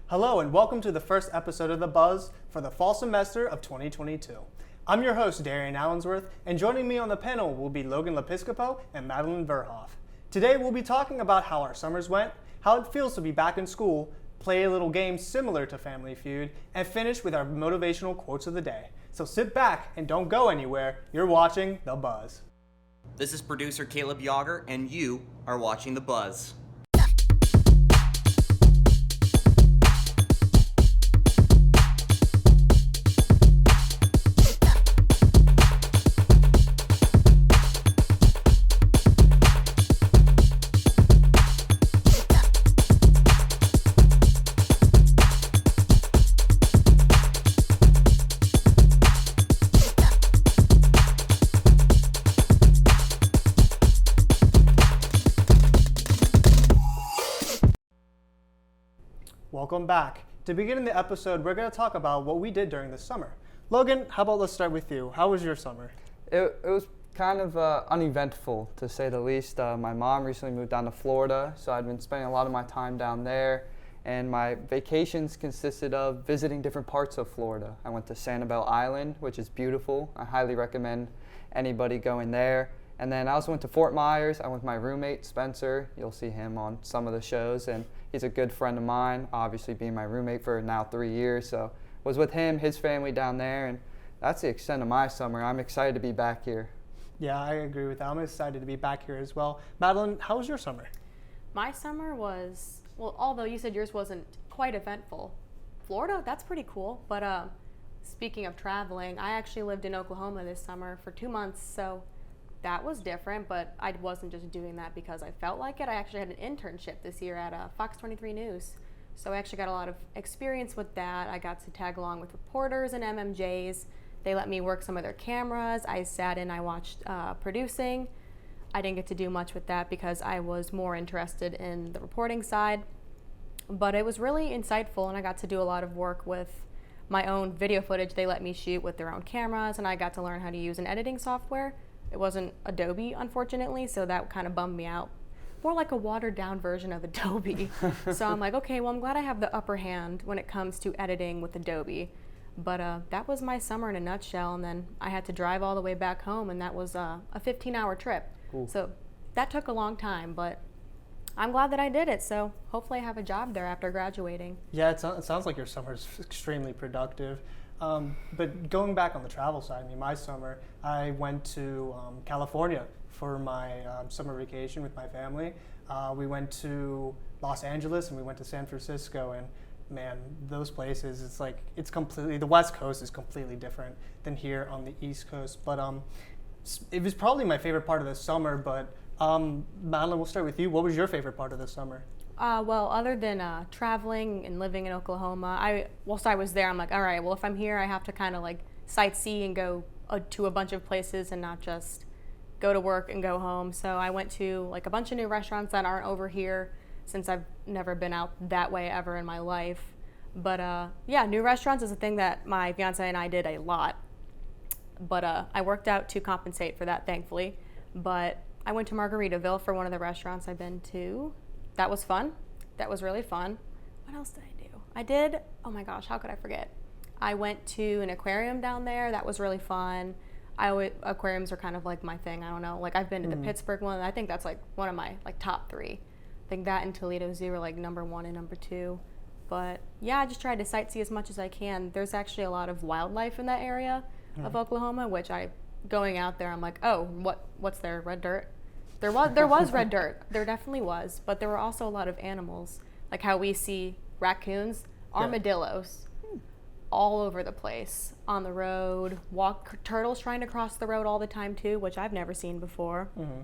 Hello and welcome to the first episode of The Buzz for the fall semester of 2022. I'm your host, Darrion Allensworth, and joining me on the panel will be Logan Lepiscopo and Madelyn Verhoff. Today we'll be talking about how our summers went, how it feels to be back in school, play a little game similar to Family Feud, and finish with our motivational quotes of the day. So sit back and don't go anywhere. You're watching The Buzz. This is producer Caleb Yager, and you are watching The Buzz. Welcome back. To begin the episode, we're going to talk about what we did during the summer. Logan, how about let's start with you. How was your summer? It was kind of uneventful, to say the least. My mom recently moved down to Florida, so I'd been spending a lot of my time down there. And my vacations consisted of visiting different parts of Florida. I went to Sanibel Island, which is beautiful. I highly recommend anybody going there. And then I also went to Fort Myers. I went with my roommate, Spencer. You'll see him on some of the shows. And he's a good friend of mine, obviously being my roommate for now 3 years. So was with him, his family down there. And that's the extent of my summer. I'm excited to be back here. Yeah, I agree with that. I'm excited to be back here as well. Madelyn, how was your summer? My summer was, well, although you said yours wasn't quite eventful. Florida, that's pretty cool. But speaking of traveling, I actually lived in Oklahoma this summer for 2 months. So that was different, but I wasn't just doing that because I felt like it. I actually had an internship this year at Fox 23 News. So I actually got a lot of experience with that. I got to tag along with reporters and MMJs. They let me work some of their cameras. I sat in, I watched producing. I didn't get to do much with that because I was more interested in the reporting side. But it was really insightful, and I got to do a lot of work with my own video footage. They let me shoot with their own cameras, and I got to learn how to use an editing software. It wasn't Adobe, unfortunately, so that kind of bummed me out. More like a watered-down version of Adobe. So I'm like, okay, well, I'm glad I have the upper hand when it comes to editing with Adobe. But that was my summer in a nutshell, and then I had to drive all the way back home, and that was a 15-hour trip. Ooh. So that took a long time, but I'm glad that I did it, so hopefully I have a job there after graduating. Yeah, it sounds like your summer is extremely productive. But going back on the travel side, my summer, I went to California for my summer vacation with my family. We went to Los Angeles and we went to San Francisco, and man, those places, it's completely, the West Coast is completely different than here on the East Coast. But it was probably my favorite part of the summer, but Madelyn, we'll start with you. What was your favorite part of the summer? Well, other than traveling and living in Oklahoma, whilst I was there, I'm like, all right, well, if I'm here, I have to kind of like sightsee and go to a bunch of places and not just go to work and go home. So I went to like a bunch of new restaurants that aren't over here since I've never been out that way ever in my life. But yeah, new restaurants is a thing that my fiance and I did a lot. But I worked out to compensate for that, thankfully. But I went to Margaritaville for one of the restaurants I've been to. That was fun. That was really fun. What else did I do? Oh my gosh, how could I forget? I went to an aquarium down there. That was really fun. Aquariums are kind of like my thing. I don't know. Like I've been to the Pittsburgh one. I think that's like one of my like top 3. I think that and Toledo Zoo are like number 1 and number 2. But yeah, I just tried to sightsee as much as I can. There's actually a lot of wildlife in that area of Oklahoma, which going out there, I'm like, oh, what's there? Red dirt? There was red dirt. There definitely was, but there were also a lot of animals, like how we see raccoons, armadillos, all over the place on the road. Turtles trying to cross the road all the time too, which I've never seen before. Mm-hmm.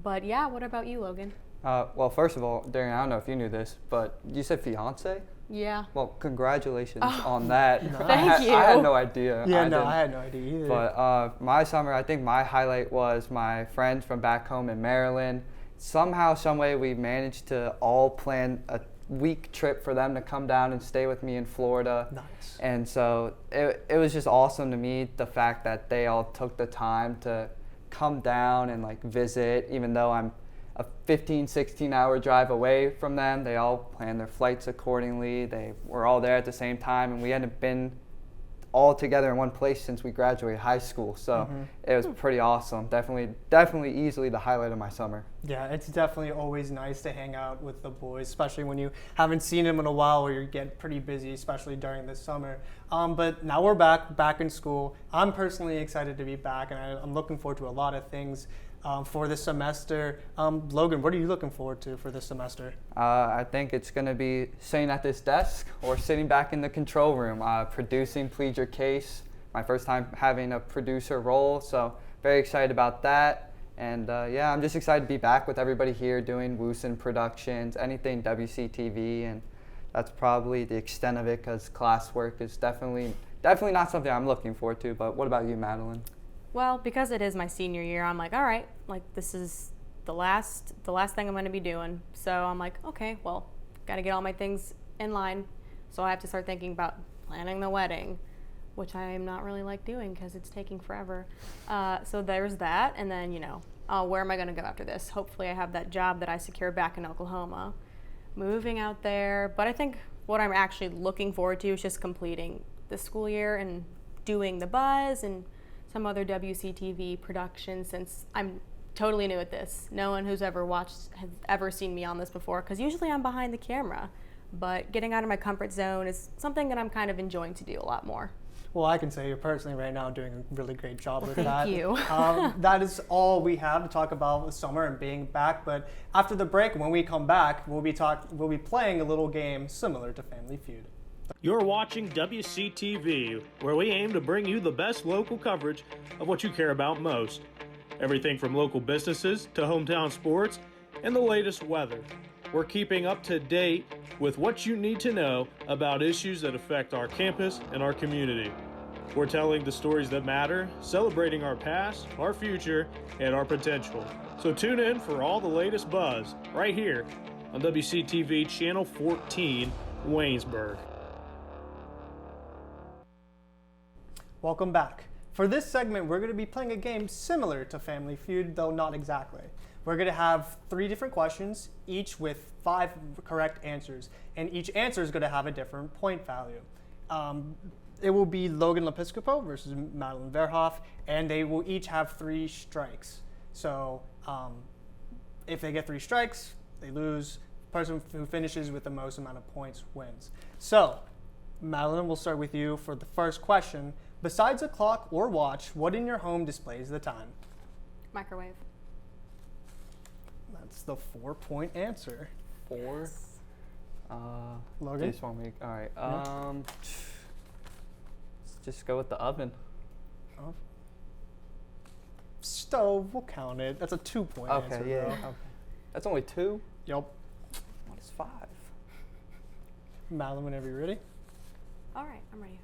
But yeah, what about you, Logan? Well, first of all, Darrion, I don't know if you knew this, but you said fiance? Yeah. Well, congratulations on that. Thank you. I had no idea. Yeah, I had no idea either. But my summer, I think my highlight was my friends from back home in Maryland. Somehow, some way, we managed to all plan a week trip for them to come down and stay with me in Florida. Nice. And so it was just awesome to me, the fact that they all took the time to come down and like visit, even though I'm a 15, 16-hour drive away from them. They all planned their flights accordingly. They were all there at the same time, and we hadn't been all together in one place since we graduated high school. So it was pretty awesome. Definitely easily the highlight of my summer. Yeah, it's definitely always nice to hang out with the boys, especially when you haven't seen them in a while or you get pretty busy, especially during the summer. But now we're back in school. I'm personally excited to be back, and I'm looking forward to a lot of things for this semester. Logan, what are you looking forward to for this semester? I think it's going to be sitting at this desk or sitting back in the control room, producing Plead Your Case. My first time having a producer role, so very excited about that. And yeah, I'm just excited to be back with everybody here doing Woosin Productions, anything WCTV, and that's probably the extent of it because classwork is definitely not something I'm looking forward to. But what about you, Madelyn? Well, because it is my senior year, I'm like, all right, like this is the last thing I'm going to be doing. So I'm like, okay, well, got to get all my things in line. So I have to start thinking about planning the wedding, which I am not really like doing because it's taking forever. So there's that. And then, where am I going to go after this? Hopefully I have that job that I secured back in Oklahoma, moving out there. But I think what I'm actually looking forward to is just completing the school year and doing the Buzz and some other WCTV production, since I'm totally new at this. No one who's ever watched has ever seen me on this before, because usually I'm behind the camera. But getting out of my comfort zone is something that I'm kind of enjoying to do a lot more. Well, I can say you're personally right now doing a really great job with that. Thank you. That is all we have to talk about with summer and being back. But after the break, when we come back, we'll be playing a little game similar to Family Feud. You're watching WCTV, where we aim to bring you the best local coverage of what you care about most. Everything from local businesses to hometown sports and the latest weather. We're keeping up to date with what you need to know about issues that affect our campus and our community. We're telling the stories that matter, celebrating our past, our future, and our potential. So tune in for all the latest buzz right here on WCTV Channel 14, Waynesburg. Welcome back. For this segment, we're going to be playing a game similar to Family Feud, though not exactly. We're going to have 3 different questions, each with 5 correct answers, and each answer is going to have a different point value. It will be Logan Lepiscopo versus Madelyn Verhoff, and they will each have 3 strikes. So if they get 3 strikes, they lose. The person who finishes with the most amount of points wins. So, Madelyn, we'll start with you for the first question. Besides a clock or watch, what in your home displays the time? Microwave. That's the 4-point answer. 4. Logan? Just want me. All right. Let's just go with the oven. Oh. Stove, we'll count it. That's a 2-point answer. Okay, yeah. Though. Okay. That's only 2. Yep. What is 5? Madelyn, whenever you're ready. All right, I'm ready.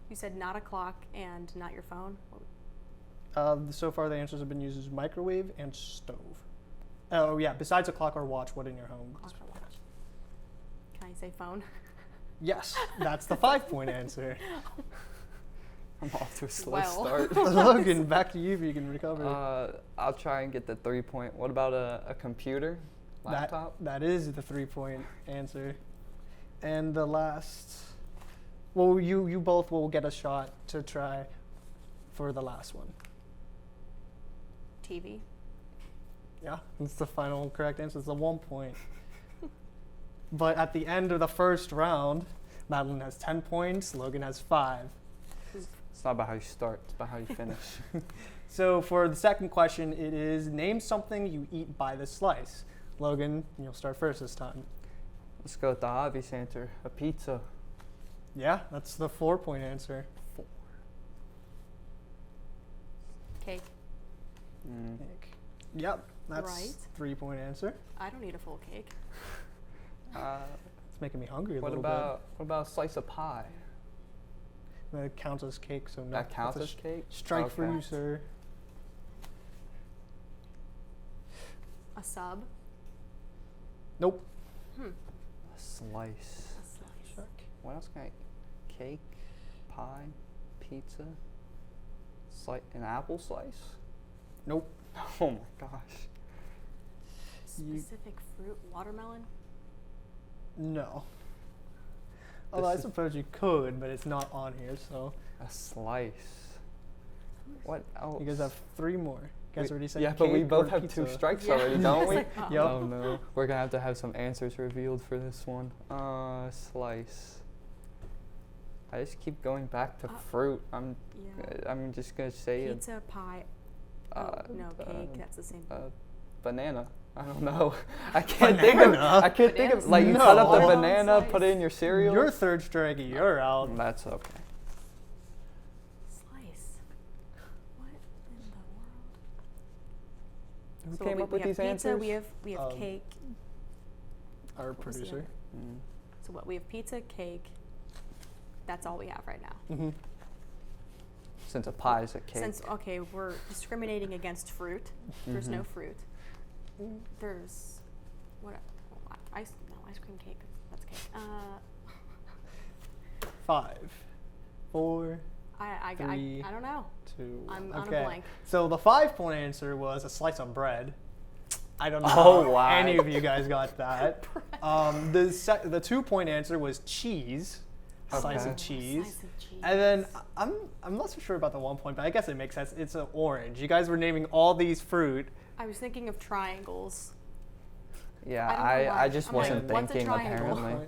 You said not a clock and not your phone? So far, the answers have been used as microwave and stove. Oh, yeah. Besides a clock or watch, what in your home? Clock or watch. Can I say phone? Yes, that's the 5-point answer. I'm off to a slow Well. start. Logan, back to you if you can recover. I'll try and get the 3-point. What about a computer? Laptop? That is the 3-point answer. And the last... Well, you both will get a shot to try for the last one. TV. Yeah, that's the final correct answer. It's a 1 point. But at the end of the first round, Madelyn has 10 points, Logan has 5. It's not about how you start, it's about how you finish. So for the second question, it is name something you eat by the slice. Logan, you'll start first this time. Let's go with the obvious answer, a pizza. Yeah, that's the 4-point answer. 4. Cake. Yep, that's Right. 3-point answer. I don't need a full cake. It's making me hungry a What little about a slice of pie? bit. That counts as cake, so no. That counts that's as a cake? Strike for Okay. you, sir. A sub. Nope. A slice. A slice. Check. What else can I eat? Cake, pie, pizza. An apple slice? Nope. Oh my gosh. Specific fruit, watermelon. No. Although I suppose you could, but it's not on here, so. A slice. What else? You guys have 3 more. You guys already said yeah, but we cake both or have pizza. 2 strikes Yeah. already, don't we? It's like, Yep. Oh no. We're gonna have some answers revealed for this one. Slice. I just keep going back to fruit. I'm just gonna say Pizza, pie. No, cake. That's the same. banana. I don't know. I can't think of. Banana? I can't think of. Bananas? Like you cut up the No. banana, Slice. put it in your cereal. Your 3rd strike, you're out. That's okay. Slice. What in the world? Who So came we up with have these pizza, answers? We have Um, cake. Our What was the producer. Mm. So what? We have pizza, cake. That's all we have right now. Mm-hmm. Since a pie is a cake. Since we're discriminating against fruit. There's no fruit. There's what? Ice cream cake. That's cake. 5, 4, I 3, don't know. 2. I'm okay. on a blank. So the 5-point answer was a slice of bread. I don't know Oh, how wow. any of you guys got that. The 2-point answer was cheese. Slice Okay. of cheese. Slice of cheese. And then I'm not so sure about the 1 point, but I guess it makes sense. It's an orange. You guys were naming all these fruit. I was thinking of triangles. Yeah, I don't know why. I just I'm like, wasn't what's a thinking triangle? apparently.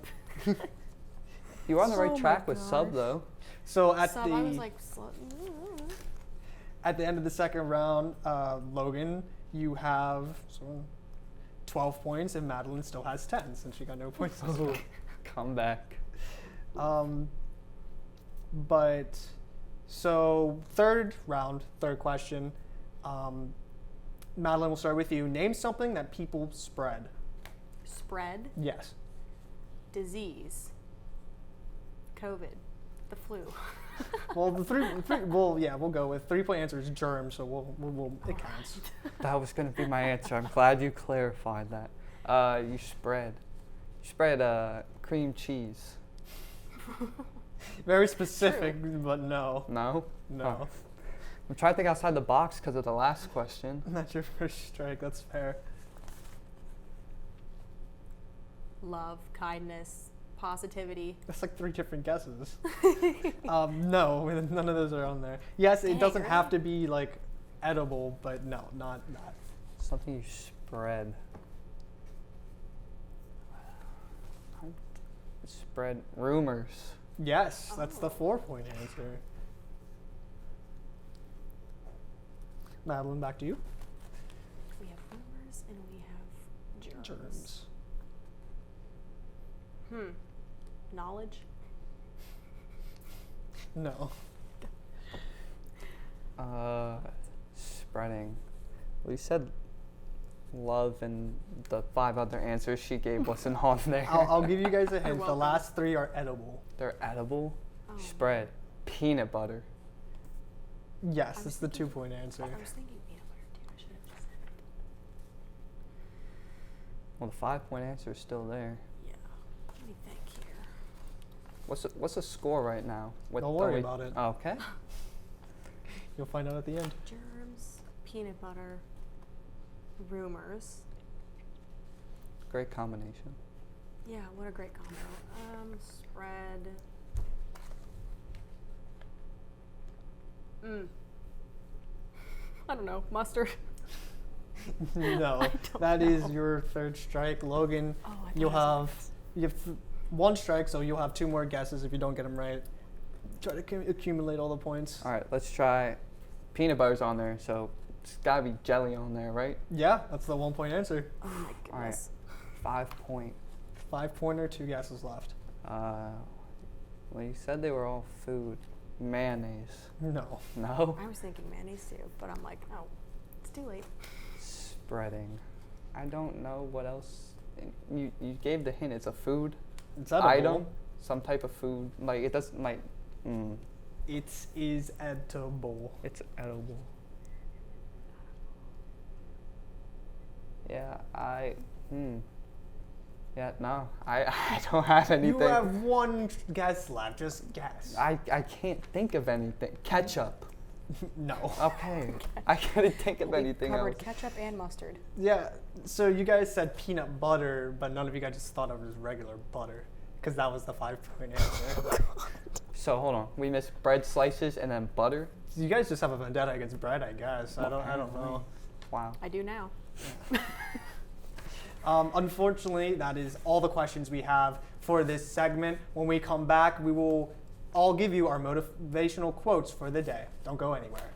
You were on the Oh right my track with sub gosh. though. So at So I was like, mm. at the end of the 2nd round, Logan, you have 12 points, and Madelyn still has 10 since she got no points. this week. Come back. But so 3rd round, 3rd question. Madelyn, we'll start with you. Name something that people spread. Spread, Yes. disease, COVID, the flu. Well, we'll go with 3-point answer is germ, so we'll it counts. That was gonna be my answer. I'm glad you clarified that. You spread cream cheese. Very specific, but no. No? No. Oh. I'm trying to think outside the box because of the last question. That's your 1st strike. That's fair. Love, kindness, positivity. That's like 3 different guesses. No, none of those are on there. Yes, it Dang, doesn't have really? to be like edible, but no, not. Something you spread. Spread rumors. Yes, that's the 4-point answer. Madelyn, back to you. We have rumors and we have germs. Knowledge. No. Spreading. Well, you said love, and the 5 other answers she gave wasn't on there. I'll give you guys a hint. The welcome. last 3 are edible. They're edible. Oh. Spread. Peanut butter. Yes, I it's was the thinking- 2-point answer. I was thinking peanut butter too. I should have just said it. Well, the 5-point answer is still there. Yeah. Let me think here. What's the score right now? Don't worry about it. Okay. You'll find out at the end. Germs, peanut butter, rumors. Great combination. Yeah, what a great combo. Spread. I don't know. Mustard. No, that is your 3rd strike. Logan, Oh, I you'll thought have 1 strike, so you'll have 2 more guesses if you don't get them right. Try to accumulate all the points. All right, let's try. Peanut butter's on there, so it's gotta be jelly on there, right? Yeah, that's the 1-point answer. Oh my All right, goodness. 5-point. 5-pointer, 2 guesses left. Well, you said they were all food. Mayonnaise. No. No. I was thinking mayonnaise too, but I'm like, oh, it's too late. Spreading. I don't know what else. You gave the hint. It's a food It's edible. item, some type of food. Like it doesn't like. It is edible. It's edible. Yeah, Yeah, no, I don't have anything. You have 1 guess left. Just guess. I can't think of anything. Ketchup. No. Okay. I couldn't think of We anything covered else. ketchup and mustard. Yeah, so you guys said peanut butter, but none of you guys just thought of it as regular butter, because that was the 5-point answer. So hold on. We missed bread slices and then butter. So you guys just have a vendetta against bread, I guess. I don't know. Wow. I do now. Unfortunately, that is all the questions we have for this segment. When we come back, we will all give you our motivational quotes for the day. Don't go anywhere.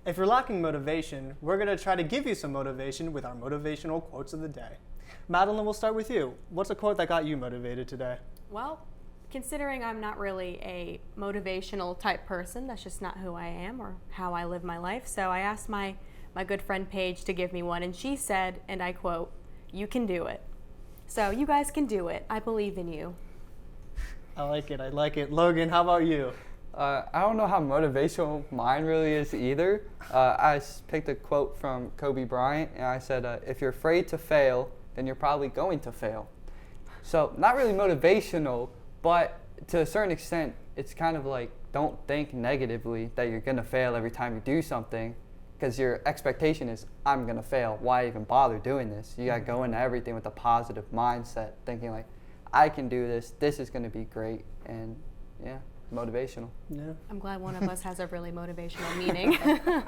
If you're lacking motivation, we're going to try to give you some motivation with our motivational quotes of the day. Madelyn, we'll start with you. What's a quote that got you motivated today? Well, considering I'm not really a motivational type person, that's just not who I am or how I live my life. So I asked my good friend Paige to give me one, and she said, and I quote, "You can do it." So you guys can do it. I believe in you. I like it. I like it. Logan, how about you? I don't know how motivational mine really is either. Picked a quote from Kobe Bryant, and I said, if you're afraid to fail, then you're probably going to fail. So not really motivational, but to a certain extent, it's kind of like, don't think negatively that you're going to fail every time you do something, because your expectation is, I'm going to fail. Why even bother doing this? You got to go into everything with a positive mindset, thinking like, I can do this. This is going to be great. And yeah. Motivational. Yeah. I'm glad one of us has a really motivational meaning.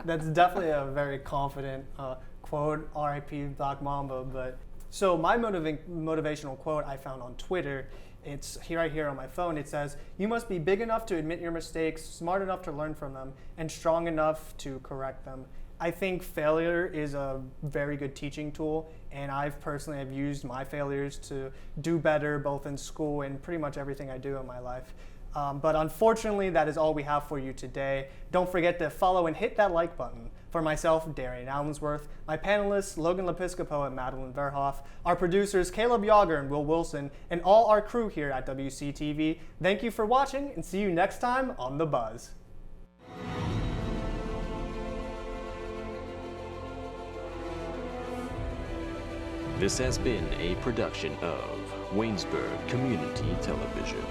That's definitely a very confident quote, R.I.P. Black Mamba. But so my motivational quote I found on Twitter. It's right here on my phone. It says, "You must be big enough to admit your mistakes, smart enough to learn from them, and strong enough to correct them." I think failure is a very good teaching tool, and I've personally have used my failures to do better both in school and pretty much everything I do in my life. But unfortunately, that is all we have for you today. Don't forget to follow and hit that like button. For myself, Darrion Allensworth, my panelists, Logan Lepiscopo and Madelyn Verhoff, our producers, Caleb Yager and Will Wilson, and all our crew here at WCTV, thank you for watching and see you next time on The Buzz. This has been a production of Waynesburg Community Television.